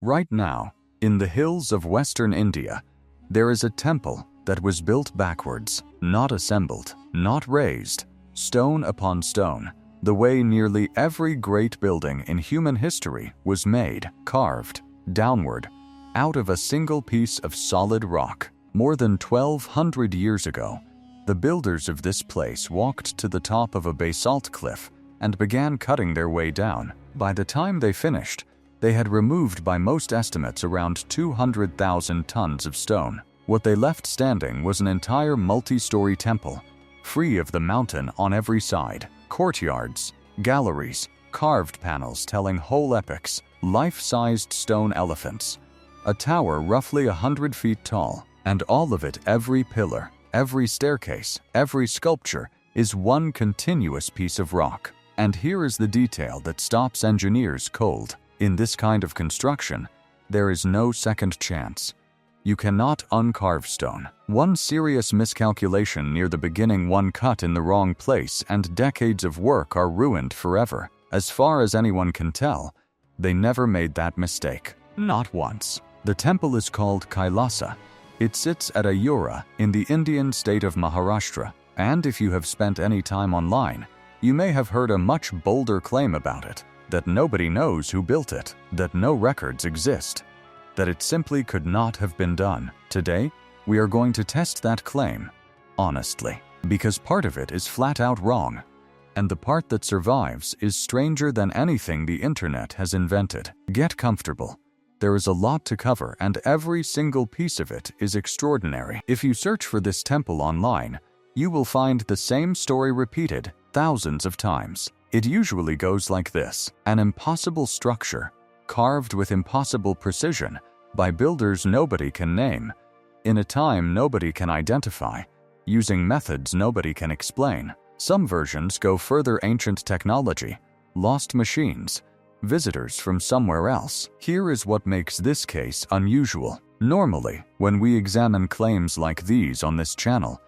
Right now, in the hills of western India, there is a temple that was built backwards, not assembled, not raised, stone upon stone, the way nearly every great building in human history was made, carved, downward, out of a single piece of solid rock. More than 1,200 years ago, the builders of this place walked to the top of a basalt cliff and began cutting their way down. By the time they finished, they had removed by most estimates around 200,000 tons of stone. What they left standing was an entire multi-story temple, free of the mountain on every side, courtyards, galleries, carved panels telling whole epics, life-sized stone elephants, a tower roughly 100 feet tall, and all of it, every pillar, every staircase, every sculpture, is one continuous piece of rock. And here is the detail that stops engineers cold. In this kind of construction, there is no second chance. You cannot uncarve stone. One serious miscalculation near the beginning, one cut in the wrong place, and decades of work are ruined forever. As far as anyone can tell, they never made that mistake. Not once. The temple is called Kailasa. It sits at Ellora in the Indian state of Maharashtra, and if you have spent any time online, you may have heard a much bolder claim about it, that nobody knows who built it, that no records exist, that it simply could not have been done. Today, we are going to test that claim, honestly, because part of it is flat out wrong, and the part that survives is stranger than anything the internet has invented. Get comfortable. There is a lot to cover, and every single piece of it is extraordinary. If you search for this temple online, you will find the same story repeated thousands of times. It usually goes like this: an impossible structure, carved with impossible precision, by builders nobody can name, in a time nobody can identify, using methods nobody can explain. Some versions go further: ancient technology, lost machines, visitors from somewhere else. Here is what makes this case unusual. Normally, when we examine claims like these on this channel,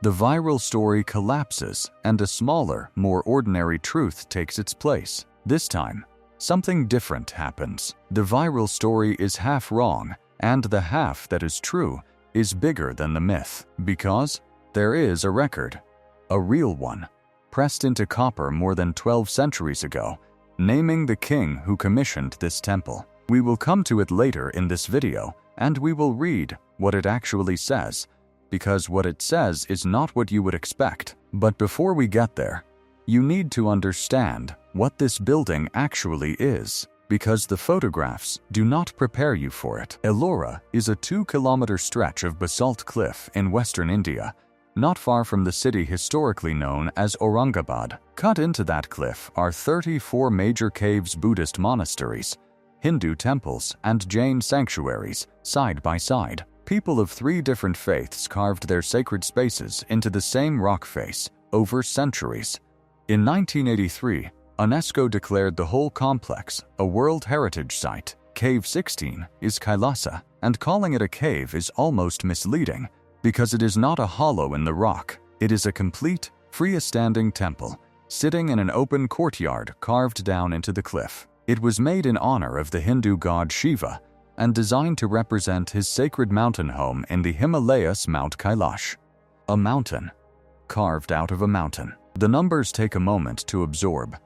the viral story collapses and a smaller, more ordinary truth takes its place. This time, something different happens. The viral story is half wrong, and the half that is true is bigger than the myth, because there is a record, a real one, pressed into copper more than 12 centuries ago, naming the king who commissioned this temple. We will come to it later in this video, and we will read what it actually says, because what it says is not what you would expect. But before we get there, you need to understand what this building actually is, because the photographs do not prepare you for it. Ellora is a 2-kilometer stretch of basalt cliff in western India, not far from the city historically known as Aurangabad. Cut into that cliff are 34 major caves, Buddhist monasteries, Hindu temples, and Jain sanctuaries, side by side. People of 3 different faiths carved their sacred spaces into the same rock face over centuries. In 1983, UNESCO declared the whole complex a World Heritage Site. Cave 16 is Kailasa, and calling it a cave is almost misleading, because it is not a hollow in the rock. It is a complete, freestanding temple, sitting in an open courtyard carved down into the cliff. It was made in honor of the Hindu god Shiva, and designed to represent his sacred mountain home in the Himalayas, Mount Kailash. A mountain, carved out of a mountain. The numbers take a moment to absorb.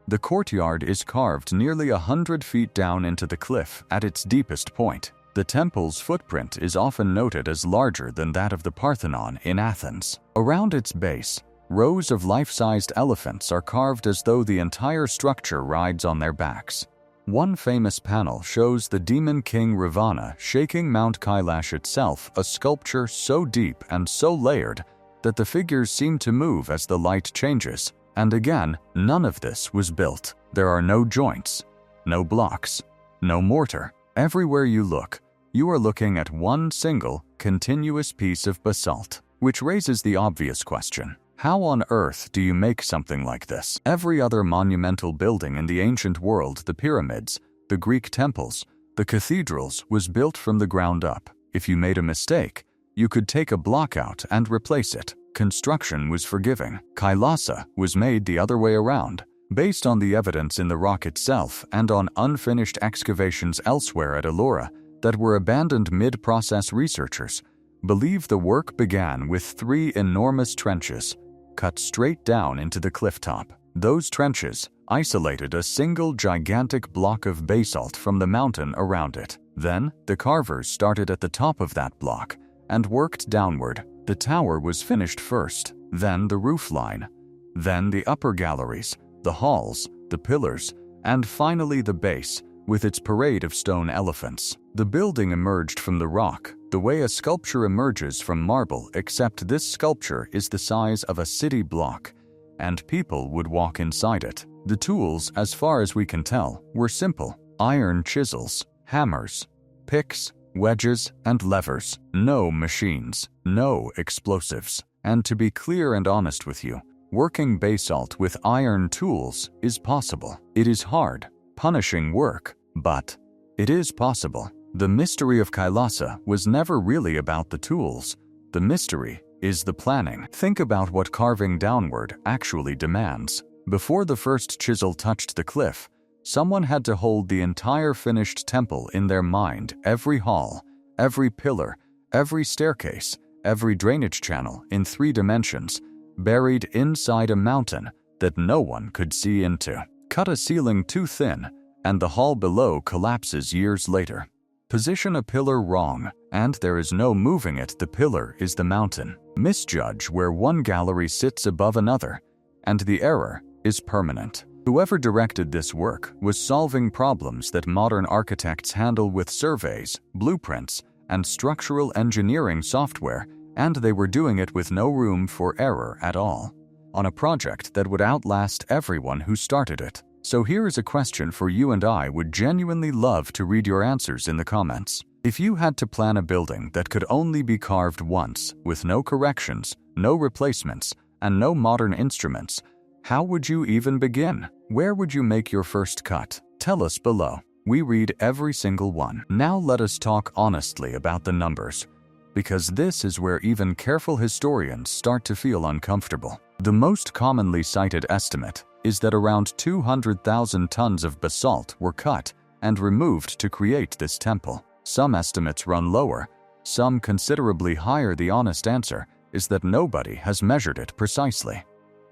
The courtyard is carved nearly 100 feet down into the cliff at its deepest point. The temple's footprint is often noted as larger than that of the Parthenon in Athens. Around its base, rows of life-sized elephants are carved as though the entire structure rides on their backs. One famous panel shows the demon king Ravana shaking Mount Kailash itself, a sculpture so deep and so layered that the figures seem to move as the light changes. And again, none of this was built. There are no joints, no blocks, no mortar. Everywhere you look, you are looking at one single, continuous piece of basalt, which raises the obvious question: how on earth do you make something like this? Every other monumental building in the ancient world, the pyramids, the Greek temples, the cathedrals, was built from the ground up. If you made a mistake, you could take a block out and replace it. Construction was forgiving. Kailasa was made the other way around. Based on the evidence in the rock itself and on unfinished excavations elsewhere at Ellora that were abandoned mid-process, researchers believe the work began with 3 enormous trenches cut straight down into the cliff top. Those trenches isolated a single gigantic block of basalt from the mountain around it. Then, the carvers started at the top of that block and worked downward. The tower was finished first, then the roof line, then the upper galleries, the halls, the pillars, and finally the base, with its parade of stone elephants. The building emerged from the rock, the way a sculpture emerges from marble, except this sculpture is the size of a city block, and people would walk inside it. The tools, as far as we can tell, were simple: iron chisels, hammers, picks, wedges, and levers. No machines, no explosives. And to be clear and honest with you, working basalt with iron tools is possible. It is hard, punishing work, but it is possible. The mystery of Kailasa was never really about the tools. The mystery is the planning. Think about what carving downward actually demands. Before the first chisel touched the cliff, someone had to hold the entire finished temple in their mind: every hall, every pillar, every staircase, every drainage channel in 3 dimensions, buried inside a mountain that no one could see into. Cut a ceiling too thin, and the hall below collapses years later. Position a pillar wrong, and there is no moving it. The pillar is the mountain. Misjudge where one gallery sits above another, and the error is permanent. Whoever directed this work was solving problems that modern architects handle with surveys, blueprints, and structural engineering software, and they were doing it with no room for error at all, on a project that would outlast everyone who started it. So here is a question for you, and I would genuinely love to read your answers in the comments. If you had to plan a building that could only be carved once, with no corrections, no replacements, and no modern instruments, how would you even begin? Where would you make your first cut? Tell us below. We read every single one. Now let us talk honestly about the numbers, because this is where even careful historians start to feel uncomfortable. The most commonly cited estimate is that around 200,000 tons of basalt were cut and removed to create this temple. Some estimates run lower, some considerably higher. The honest answer is that nobody has measured it precisely.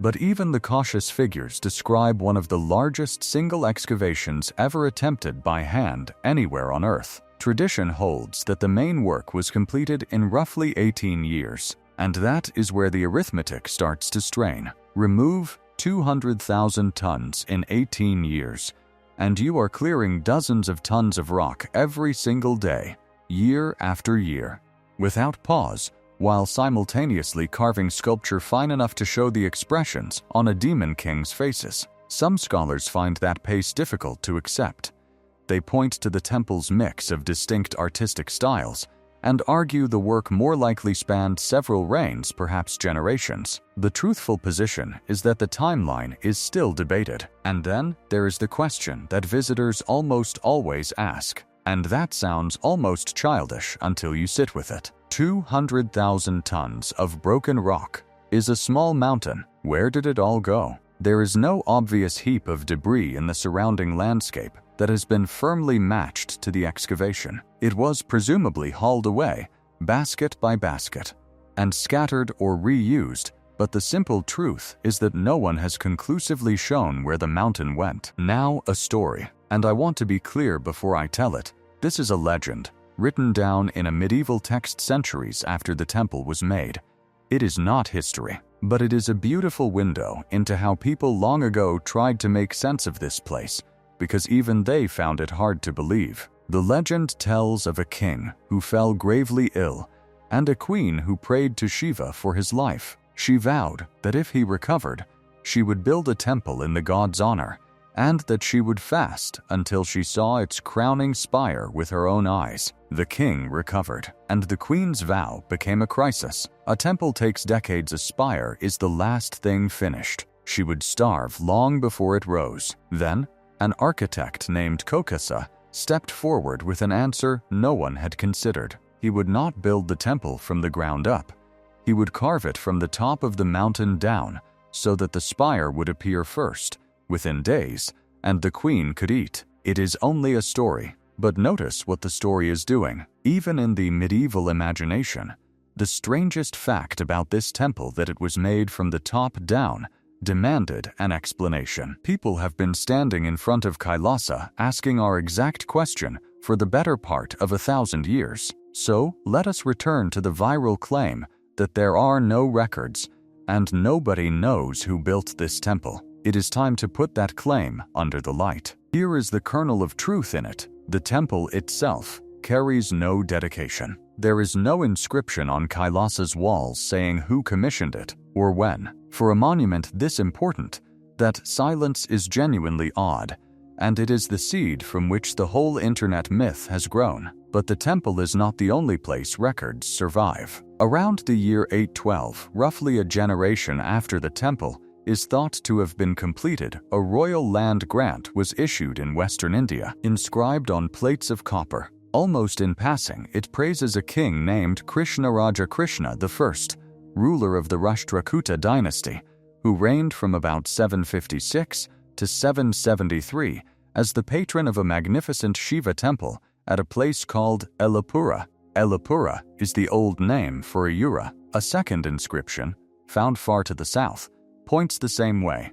But even the cautious figures describe one of the largest single excavations ever attempted by hand anywhere on Earth. Tradition holds that the main work was completed in roughly 18 years, and that is where the arithmetic starts to strain. Remove 200,000 tons in 18 years, and you are clearing dozens of tons of rock every single day, year after year, without pause, while simultaneously carving sculpture fine enough to show the expressions on a demon king's faces. Some scholars find that pace difficult to accept. They point to the temple's mix of distinct artistic styles and argue the work more likely spanned several reigns, perhaps generations. The truthful position is that the timeline is still debated. And then there is the question that visitors almost always ask, and that sounds almost childish until you sit with it. 200,000 tons of broken rock is a small mountain. Where did it all go? There is no obvious heap of debris in the surrounding landscape that has been firmly matched to the excavation. It was presumably hauled away, basket by basket, and scattered or reused, but the simple truth is that no one has conclusively shown where the mountain went. Now a story, and I want to be clear before I tell it. This is a legend, written down in a medieval text centuries after the temple was made. It is not history, but it is a beautiful window into how people long ago tried to make sense of this place, because even they found it hard to believe. The legend tells of a king who fell gravely ill and a queen who prayed to Shiva for his life. She vowed that if he recovered, she would build a temple in the god's honor, and that she would fast until she saw its crowning spire with her own eyes. The king recovered, and the queen's vow became a crisis. A temple takes decades. A spire is the last thing finished. She would starve long before it rose. Then, an architect named Kokasa stepped forward with an answer no one had considered. He would not build the temple from the ground up. He would carve it from the top of the mountain down, so that the spire would appear first, within days, and the queen could eat. It is only a story, but notice what the story is doing. Even in the medieval imagination, the strangest fact about this temple, that it was made from the top down, demanded an explanation. People have been standing in front of Kailasa asking our exact question for the better part of 1,000 years. So let us return to the viral claim that there are no records and nobody knows who built this temple. It is time to put that claim under the light. Here is the kernel of truth in it. The temple itself carries no dedication. There is no inscription on Kailasa's walls saying who commissioned it or when. For a monument this important, that silence is genuinely odd, and it is the seed from which the whole internet myth has grown. But the temple is not the only place records survive. Around the year 812, roughly a generation after the temple is thought to have been completed, a royal land grant was issued in Western India, inscribed on plates of copper. Almost in passing, it praises a king named Krishnaraja Krishna I, ruler of the Rashtrakuta dynasty, who reigned from about 756 to 773 as the patron of a magnificent Shiva temple at a place called Ellapura. Ellapura is the old name for Ellora. A second inscription, found far to the south, points the same way.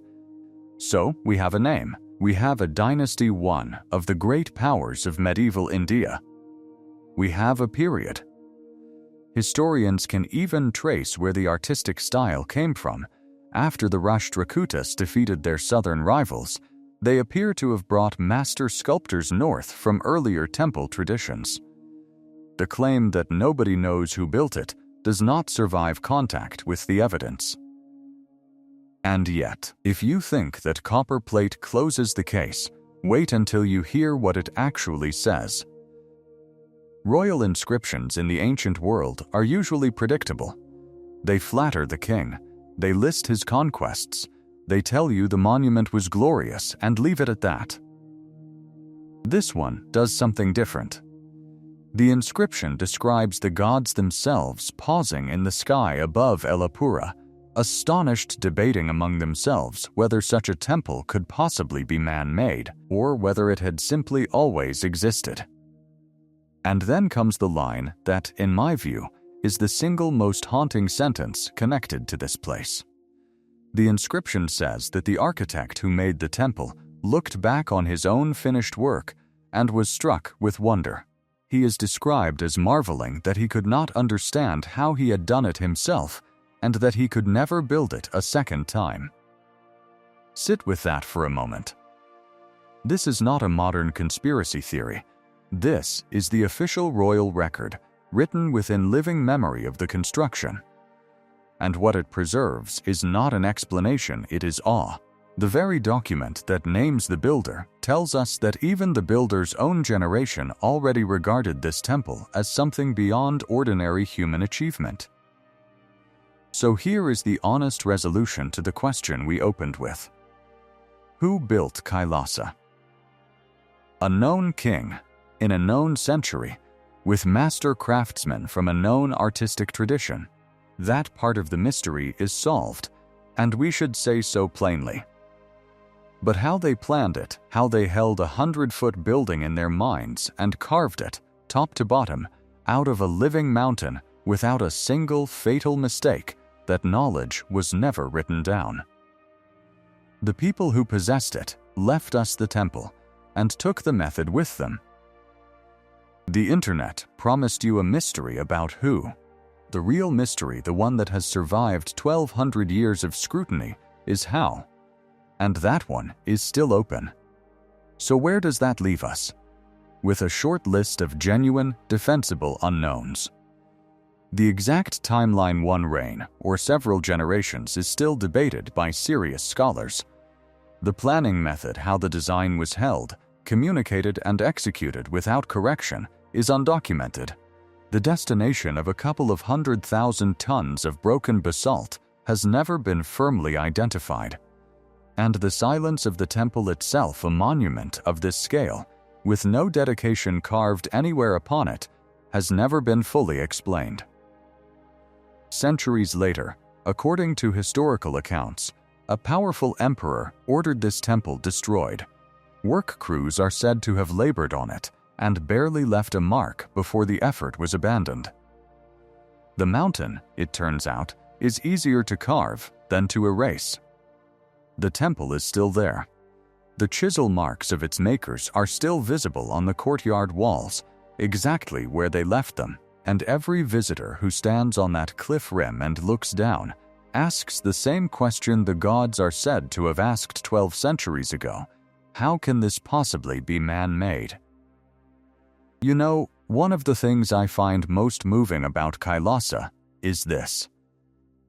So we have a name. We have a dynasty, one of the great powers of medieval India. We have a period. Historians can even trace where the artistic style came from. After the Rashtrakutas defeated their southern rivals, they appear to have brought master sculptors north from earlier temple traditions. The claim that nobody knows who built it does not survive contact with the evidence. And yet, if you think that copper plate closes the case, wait until you hear what it actually says. Royal inscriptions in the ancient world are usually predictable. They flatter the king. They list his conquests. They tell you the monument was glorious and leave it at that. This one does something different. The inscription describes the gods themselves pausing in the sky above Ellapura, astonished, debating among themselves whether such a temple could possibly be man-made or whether it had simply always existed. And then comes the line that, in my view, is the single most haunting sentence connected to this place. The inscription says that the architect who made the temple looked back on his own finished work and was struck with wonder. He is described as marveling that he could not understand how he had done it himself and that he could never build it a second time. Sit with that for a moment. This is not a modern conspiracy theory. This is the official royal record, written within living memory of the construction. And what it preserves is not an explanation, it is awe. The very document that names the builder tells us that even the builder's own generation already regarded this temple as something beyond ordinary human achievement. So here is the honest resolution to the question we opened with. Who built Kailasa? A known king, in a known century, with master craftsmen from a known artistic tradition. That part of the mystery is solved, and we should say so plainly. But how they planned it, how they held a 100-foot building in their minds and carved it, top to bottom, out of a living mountain without a single fatal mistake, that knowledge was never written down. The people who possessed it left us the temple and took the method with them. The internet promised you a mystery about who. The real mystery, the one that has survived 1,200 years of scrutiny, is how. And that one is still open. So where does that leave us? With a short list of genuine, defensible unknowns. The exact timeline, one reign or several generations, is still debated by serious scholars. The planning method, how the design was held, communicated and executed without correction, is undocumented. The destination of a couple of 100,000 tons of broken basalt has never been firmly identified. And the silence of the temple itself, a monument of this scale, with no dedication carved anywhere upon it, has never been fully explained. Centuries later, according to historical accounts, A powerful emperor ordered this temple destroyed. Work crews are said to have labored on it and barely left a mark before the effort was abandoned. The mountain, it turns out, is easier to carve than to erase. The temple is still there. The chisel marks of its makers are still visible on the courtyard walls, exactly where they left them, and every visitor who stands on that cliff rim and looks down asks the same question the gods are said to have asked 12 centuries ago: how can this possibly be man-made? You know, one of the things I find most moving about Kailasa is this.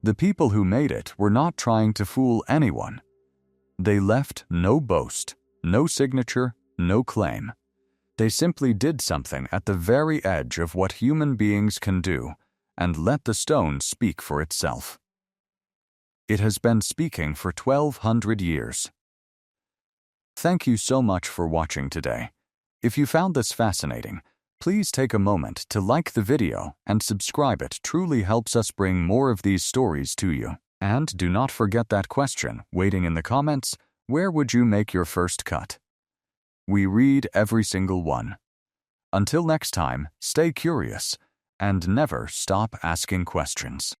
The people who made it were not trying to fool anyone. They left no boast, no signature, no claim. They simply did something at the very edge of what human beings can do and let the stone speak for itself. It has been speaking for 1,200 years. Thank you so much for watching today. If you found this fascinating, please take a moment to like the video and subscribe. It truly helps us bring more of these stories to you. And do not forget that question waiting in the comments: where would you make your first cut? We read every single one. Until next time, stay curious and never stop asking questions.